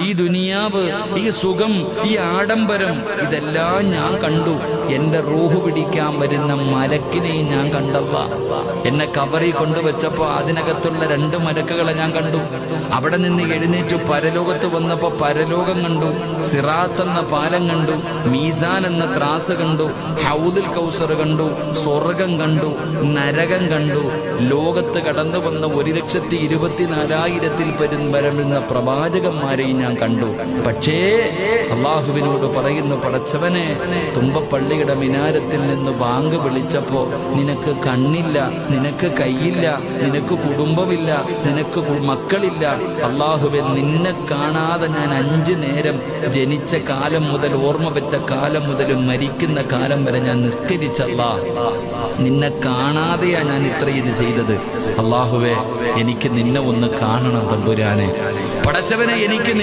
ഈ ദുനിയാവ്, ഈ സുഖം, ഈ ആഡംബരം ഇതെല്ലാം ഞാൻ കണ്ടു. എന്റെ റൂഹ് പിടിക്കാൻ വരുന്ന മലക്കിനെയും ഞാൻ കണ്ടല്ല. എന്നെ കബറിൽ കൊണ്ടുവച്ചപ്പോ അതിനകത്തുള്ള 2 മലക്കുകളെ ഞാൻ കണ്ടു. അവിടെ നിന്ന് എഴുന്നേറ്റ് പരലോകത്ത് വന്നപ്പോ പരലോകം കണ്ടു, സിറാത്ത് എന്ന പാലം കണ്ടു, മീസാൻ എന്ന ത്രാസ് കണ്ടു, ഹൗദുൽ കൗസർ കണ്ടു, സ്വർഗം കണ്ടു, നരകം കണ്ടു. ലോകത്ത് കടന്നു വന്ന 1,24,000 വരുന്ന പ്രവാചകന്മാരെയും ഞാൻ കണ്ടു. പക്ഷേ അള്ളാഹുവിനോട് പറയുന്നു, പടച്ചവനെ, തുമ്പപ്പള്ളിയുടെ മിനാരത്തിൽ നിന്ന് ബാങ്ക് വിളിച്ചപ്പോ നിനക്ക് കണ്ണില്ല, നിനക്ക് കൈയില്ല, നിനക്ക് കുടുംബമില്ല, നിനക്ക് മക്കളില്ല. അള്ളാഹുവെ, നിന്നെ കാണാതെ ഞാൻ 5 നേരം ജനിച്ച കാലം മുതൽ, ഓർമ്മ വെച്ച കാലം മുതൽ മരിക്കുന്ന കാലം വരെ ഞാൻ നിസ്കരിച്ചല്ല. നിന്നെ കാണാതെയാ ഞാൻ ഇത്ര ഇത് ചെയ്തത്. അള്ളാഹുവെ, എനിക്ക് നിന്നെ ഒന്ന് കാണണം തമ്പുരാനെ. പടച്ചവനെ, എനിക്ക്